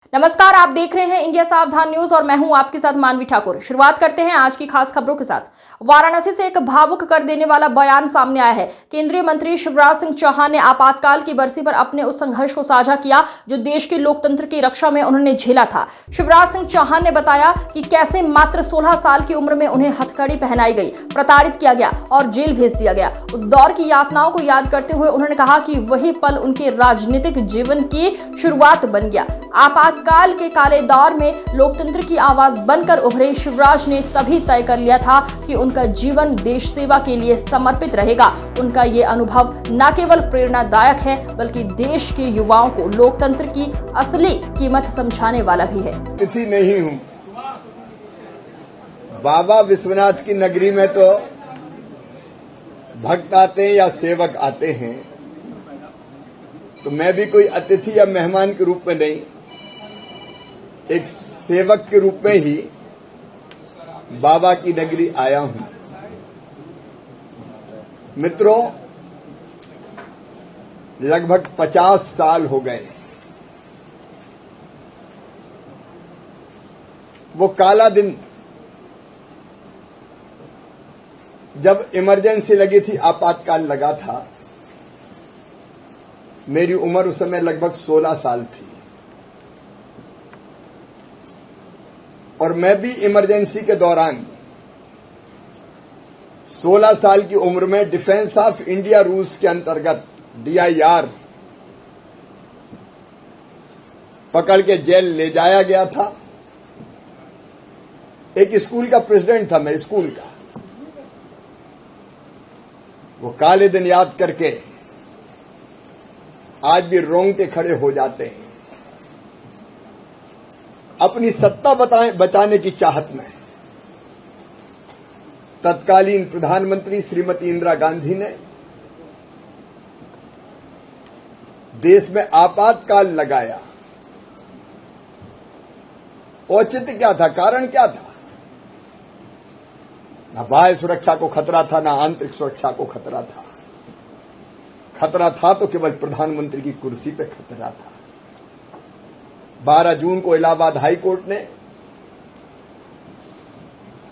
नमस्कार, आप देख रहे हैं इंडिया सावधान न्यूज और मैं हूं आपके साथ मानवी ठाकुर। शुरुआत करते हैं आज की खास खबरों के साथ। वाराणसी से एक भावुक कर देने वाला बयान सामने आया है। केंद्रीय मंत्री शिवराज सिंह चौहान ने आपातकाल की बरसी पर अपने उस संघर्ष को साझा किया जो देश के लोकतंत्र की रक्षा में उन्होंने झेला था। शिवराज सिंह चौहान ने बताया कि कैसे मात्र 16 साल की उम्र में उन्हें हथकड़ी पहनाई गई, प्रताड़ित किया गया और जेल भेज दिया गया। उस दौर की यातनाओं को याद करते हुए उन्होंने कहा कि वही पल उनके राजनीतिक जीवन की शुरुआत बन गया। आपातकाल के काले दौर में लोकतंत्र की आवाज बनकर उभरे शिवराज ने तभी तय कर लिया था कि उनका जीवन देश सेवा के लिए समर्पित रहेगा। उनका ये अनुभव न केवल प्रेरणादायक है बल्कि देश के युवाओं को लोकतंत्र की असली कीमत समझाने वाला भी है। अतिथि नहीं हूं। बाबा विश्वनाथ की नगरी में तो भक्त आते हैं या सेवक आते हैं, तो मैं भी कोई अतिथि या मेहमान के रूप में नहीं, एक सेवक के रूप में ही बाबा की नगरी आया हूं। मित्रों, लगभग 50 साल हो गए। वो काला दिन जब इमरजेंसी लगी थी, आपातकाल लगा था। मेरी उम्र उस समय लगभग 16 साल थी और मैं भी इमरजेंसी के दौरान 16 साल की उम्र में डिफेंस ऑफ इंडिया रूल्स के अंतर्गत DIR पकड़ के जेल ले जाया गया था। एक स्कूल का प्रेसिडेंट था मैं, स्कूल का। वो काले दिन याद करके आज भी रोंगटे खड़े हो जाते हैं। अपनी सत्ता बचाने की चाहत में तत्कालीन प्रधानमंत्री श्रीमती इंदिरा गांधी ने देश में आपातकाल लगाया। औचित्य क्या था, कारण क्या था? न बाह्य सुरक्षा को खतरा था, न आंतरिक सुरक्षा को खतरा था। खतरा था तो केवल प्रधानमंत्री की कुर्सी पे खतरा था। 12 जून को इलाहाबाद हाई कोर्ट ने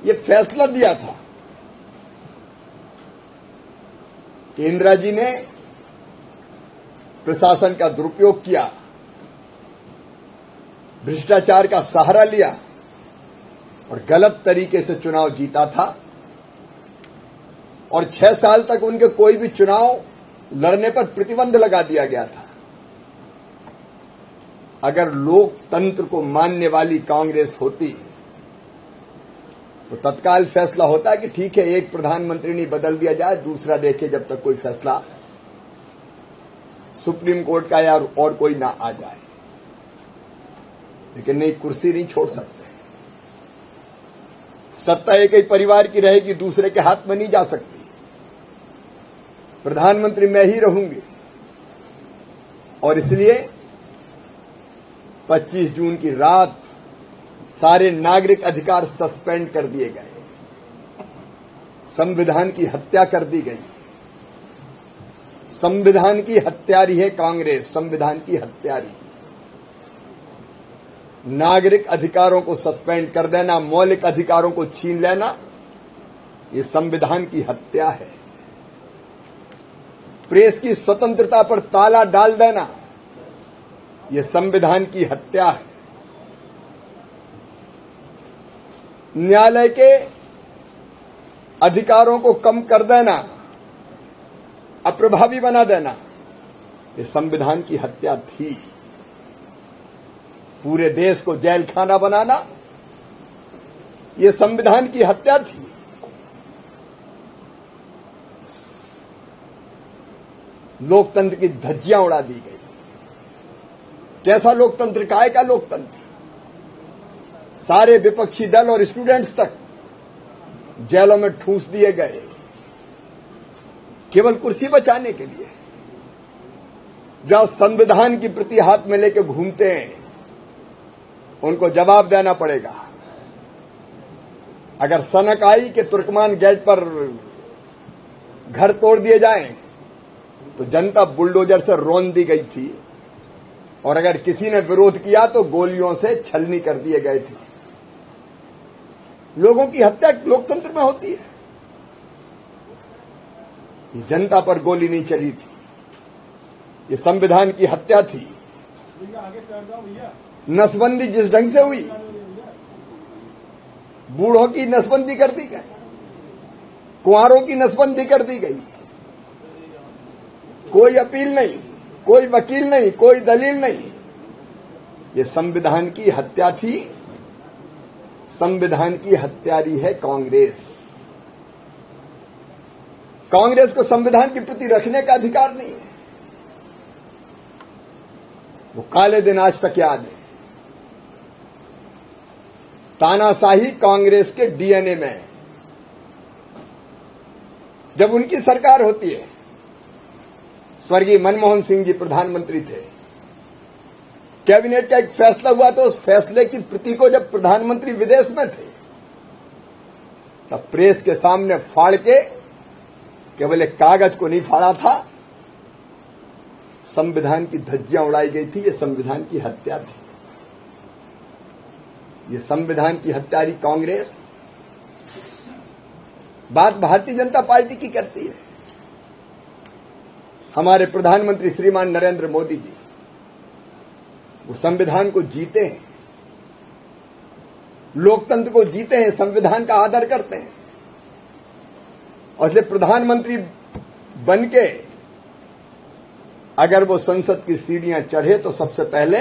यह फैसला दिया था कि इंदिरा जी ने प्रशासन का दुरुपयोग किया, भ्रष्टाचार का सहारा लिया और गलत तरीके से चुनाव जीता था और 6 साल तक उनके कोई भी चुनाव लड़ने पर प्रतिबंध लगा दिया गया था। अगर लोकतंत्र को मानने वाली कांग्रेस होती तो तत्काल फैसला होता है कि ठीक है, एक प्रधानमंत्री नहीं बदल दिया जाए, दूसरा देखे जब तक कोई फैसला सुप्रीम कोर्ट का या और कोई ना आ जाए। लेकिन नहीं, कुर्सी नहीं छोड़ सकते। सत्ता एक ही परिवार की रहेगी, दूसरे के हाथ में नहीं जा सकती। प्रधानमंत्री मैं ही रहूंगी और इसलिए 25 जून की रात सारे नागरिक अधिकार सस्पेंड कर दिए गए, संविधान की हत्या कर दी गई। संविधान की हत्यारी है कांग्रेस, संविधान की हत्यारी। नागरिक अधिकारों को सस्पेंड कर देना, मौलिक अधिकारों को छीन लेना, ये संविधान की हत्या है। प्रेस की स्वतंत्रता पर ताला डाल देना, यह संविधान की हत्या है। न्यायालय के अधिकारों को कम कर देना, अप्रभावी बना देना, यह संविधान की हत्या थी। पूरे देश को जेल खाना बनाना, यह संविधान की हत्या थी। लोकतंत्र की धज्जियां उड़ा दी गई। कैसा लोकतंत्र, काय का लोकतंत्र? सारे विपक्षी दल और स्टूडेंट्स तक जेलों में ठूंस दिए गए केवल कुर्सी बचाने के लिए। जहां संविधान की प्रति हाथ में लेकर घूमते हैं उनको जवाब देना पड़ेगा। अगर सनक आई कि तुर्कमान गेट पर घर तोड़ दिए जाएं, तो जनता बुलडोजर से रौंद दी गई थी और अगर किसी ने विरोध किया तो गोलियों से छलनी कर दिए गए थे। लोगों की हत्या लोकतंत्र में होती है। ये जनता पर गोली नहीं चली थी, ये संविधान की हत्या थी। नसबंदी जिस ढंग से हुई, बूढ़ों की नसबंदी कर दी गई, कुंवारों की नसबंदी कर दी गई, कोई अपील नहीं, कोई वकील नहीं, कोई दलील नहीं। ये संविधान की हत्या थी। संविधान की हत्यारी है कांग्रेस। कांग्रेस को संविधान के प्रति रखने का अधिकार नहीं है। वो काले दिन आज तक याद है। तानाशाही कांग्रेस के डीएनए में है। जब उनकी सरकार होती है, स्वर्गीय मनमोहन सिंह जी प्रधानमंत्री थे, कैबिनेट का एक फैसला हुआ तो उस फैसले की प्रति को जब प्रधानमंत्री विदेश में थे तब प्रेस के सामने फाड़ के केवल एक कागज को नहीं फाड़ा था, संविधान की धज्जियां उड़ाई गई थी। ये संविधान की हत्या थी। ये संविधान की हत्यारी कांग्रेस बात भारतीय जनता पार्टी की करती है। हमारे प्रधानमंत्री श्रीमान नरेंद्र मोदी जी वो संविधान को जीते हैं, लोकतंत्र को जीते हैं, संविधान का आदर करते हैं। और इसलिए प्रधानमंत्री बनके अगर वो संसद की सीढ़ियां चढ़े तो सबसे पहले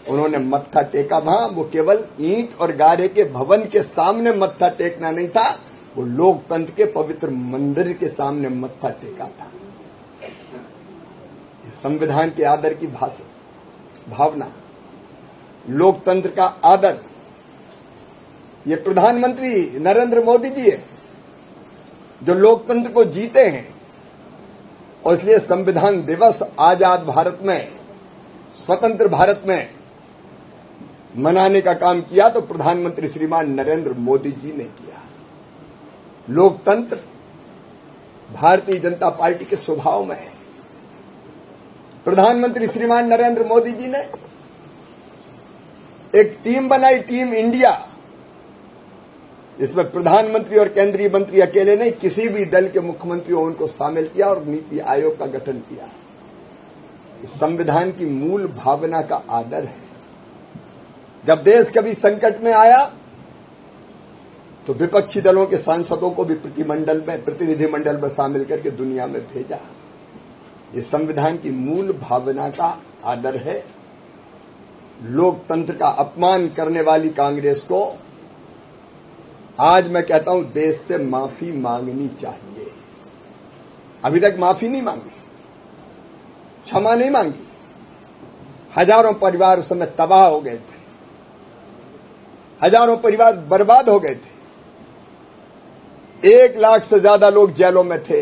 उन्होंने मत्था टेका। वहां वो केवल ईंट और गारे के भवन के सामने मत्था टेकना नहीं था, वो लोकतंत्र के पवित्र मंदिर के सामने मत्था टेका था। संविधान के आदर की भावना, लोकतंत्र का आदर, ये प्रधानमंत्री नरेंद्र मोदी जी है जो लोकतंत्र को जीते हैं। और इसलिए संविधान दिवस आजाद भारत में, स्वतंत्र भारत में मनाने का काम किया तो प्रधानमंत्री श्रीमान नरेंद्र मोदी जी ने किया। लोकतंत्र भारतीय जनता पार्टी के स्वभाव में है। प्रधानमंत्री श्रीमान नरेंद्र मोदी जी ने एक टीम बनाई, टीम इंडिया। इसमें प्रधानमंत्री और केंद्रीय मंत्री अकेले नहीं, किसी भी दल के मुख्यमंत्रियों उनको शामिल किया और नीति आयोग का गठन किया। इस संविधान की मूल भावना का आदर है। जब देश कभी संकट में आया तो विपक्षी दलों के सांसदों को भी प्रतिनिधिमंडल में शामिल करके दुनिया में भेजा। ये संविधान की मूल भावना का आदर है। लोकतंत्र का अपमान करने वाली कांग्रेस को आज मैं कहता हूं देश से माफी मांगनी चाहिए। अभी तक माफी नहीं मांगी, क्षमा नहीं मांगी। हजारों परिवार उस समय तबाह हो गए थे, हजारों परिवार बर्बाद हो गए थे। 1 लाख से ज्यादा लोग जेलों में थे।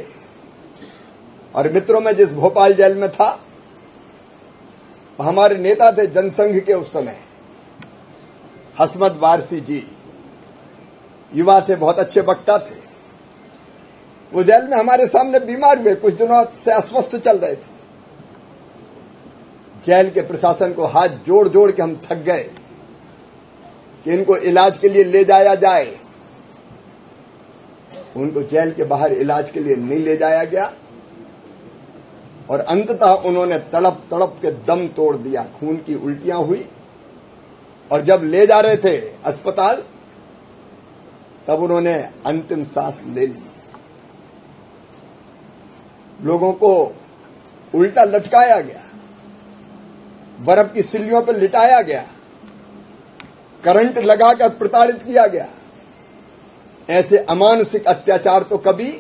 और मित्रों में जिस भोपाल जेल में था हमारे नेता थे जनसंघ के उस समय, हसमत वारसी जी, युवा थे, बहुत अच्छे वक्ता थे। वो जेल में हमारे सामने बीमार हुए, कुछ दिनों से अस्वस्थ चल रहे थे। जेल के प्रशासन को हाथ जोड़ जोड़ के हम थक गए कि इनको इलाज के लिए ले जाया जाए। उनको जेल के बाहर इलाज के लिए नहीं ले जाया गया और अंततः उन्होंने तड़प तड़प के दम तोड़ दिया। खून की उल्टियां हुई और जब ले जा रहे थे अस्पताल तब उन्होंने अंतिम सांस ले ली। लोगों को उल्टा लटकाया गया, बर्फ की सिल्लियों पर लिटाया गया, करंट लगाकर प्रताड़ित किया गया। ऐसे अमानुषिक अत्याचार तो कभी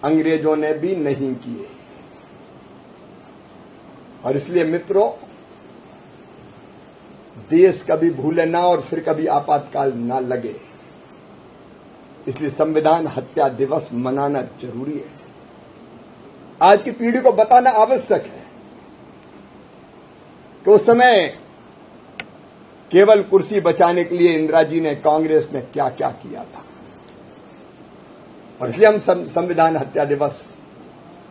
अंग्रेजों ने भी नहीं किए। और इसलिए मित्रों, देश कभी भूले ना और फिर कभी आपातकाल ना लगे, इसलिए संविधान हत्या दिवस मनाना जरूरी है। आज की पीढ़ी को बताना आवश्यक है कि उस समय केवल कुर्सी बचाने के लिए इंदिरा जी ने, कांग्रेस ने क्या क्या किया था। और इसलिए हम संविधान हत्या दिवस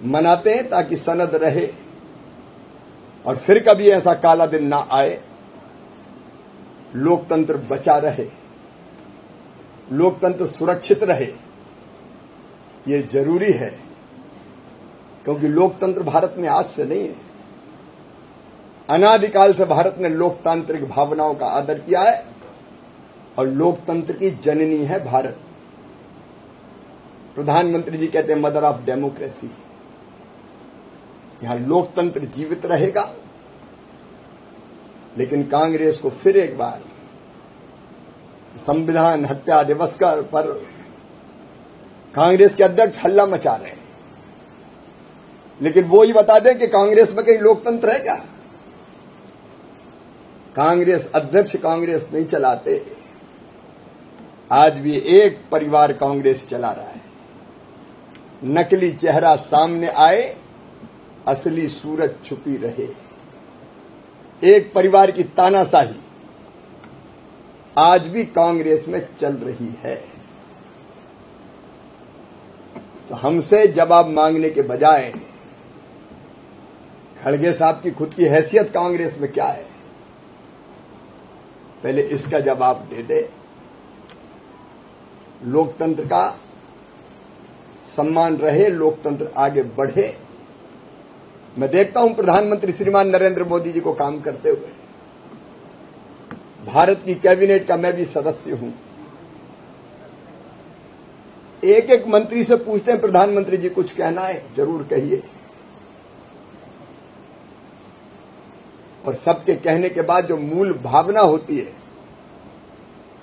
मनाते हैं ताकि सनद रहे और फिर कभी ऐसा काला दिन ना आए, लोकतंत्र बचा रहे, लोकतंत्र सुरक्षित रहे, ये जरूरी है। क्योंकि लोकतंत्र भारत में आज से नहीं है, अनादिकाल से भारत ने लोकतांत्रिक भावनाओं का आदर किया है और लोकतंत्र की जननी है भारत। प्रधानमंत्री जी कहते हैं मदर ऑफ डेमोक्रेसी। यहां लोकतंत्र जीवित रहेगा, लेकिन कांग्रेस को फिर एक बार संविधान हत्या दिवस पर कांग्रेस के अध्यक्ष हल्ला मचा रहे हैं, लेकिन वो ही बता दें कि कांग्रेस में कहीं लोकतंत्र है क्या? कांग्रेस अध्यक्ष कांग्रेस नहीं चलाते, आज भी एक परिवार कांग्रेस चला रहा है। नकली चेहरा सामने आए, असली सूरज छुपी रहे। एक परिवार की तानाशाही आज भी कांग्रेस में चल रही है। तो हमसे जवाब मांगने के बजाय खड़गे साहब की खुद की हैसियत कांग्रेस में क्या है, पहले इसका जवाब दे दे। लोकतंत्र का सम्मान रहे, लोकतंत्र आगे बढ़े। मैं देखता हूं प्रधानमंत्री श्रीमान नरेंद्र मोदी जी को काम करते हुए। भारत की कैबिनेट का मैं भी सदस्य हूं। एक एक मंत्री से पूछते हैं प्रधानमंत्री जी कुछ कहना है जरूर कहिए, और सबके कहने के बाद जो मूल भावना होती है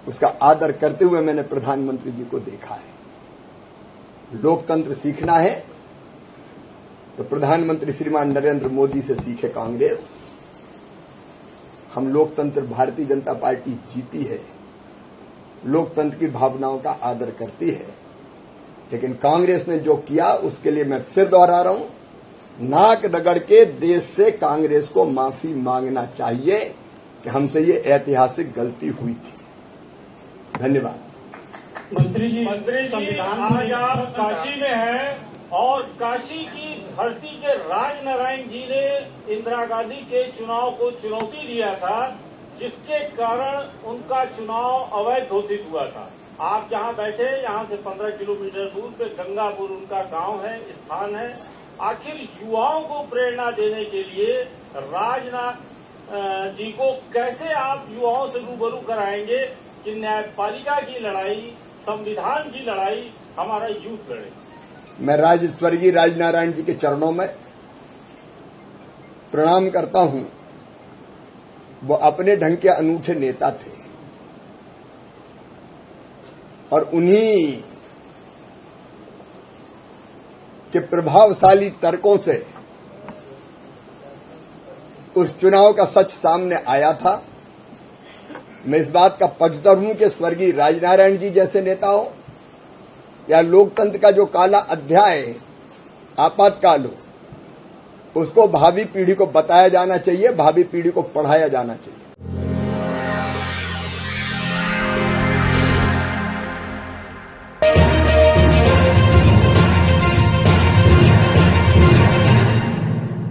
उसका आदर करते हुए मैंने प्रधानमंत्री जी को देखा है। लोकतंत्र सीखना है तो प्रधानमंत्री श्रीमान नरेंद्र मोदी से सीखे कांग्रेस। हम लोकतंत्र, भारतीय जनता पार्टी जीती है, लोकतंत्र की भावनाओं का आदर करती है, लेकिन कांग्रेस ने जो किया उसके लिए मैं फिर दोहरा रहा हूं, नाक रगड़ के देश से कांग्रेस को माफी मांगना चाहिए कि हमसे ये ऐतिहासिक गलती हुई थी। धन्यवाद। मंत्री जी आज आप काशी में हैं और काशी की धरती के राजनारायण जी ने इंदिरा गांधी के चुनाव को चुनौती दिया था, जिसके कारण उनका चुनाव अवैध घोषित हुआ था। आप जहां बैठे, यहां से 15 किलोमीटर दूर पे गंगापुर उनका गांव है, स्थान है। आखिर युवाओं को प्रेरणा देने के लिए राजनाथ जी को कैसे आप युवाओं से रूबरू कराएंगे कि न्यायपालिका की लड़ाई, संविधान की लड़ाई हमारा यूथ लड़े? मैं स्वर्गीय राजनारायण जी के चरणों में प्रणाम करता हूं। वो अपने ढंग के अनूठे नेता थे और उन्हीं के प्रभावशाली तर्कों से उस चुनाव का सच सामने आया था। मैं इस बात का पक्षधर हूं कि स्वर्गीय राजनारायण जी जैसे नेता हो या लोकतंत्र का जो काला अध्याय आपातकाल हो, उसको भावी पीढ़ी को बताया जाना चाहिए, भावी पीढ़ी को पढ़ाया जाना चाहिए।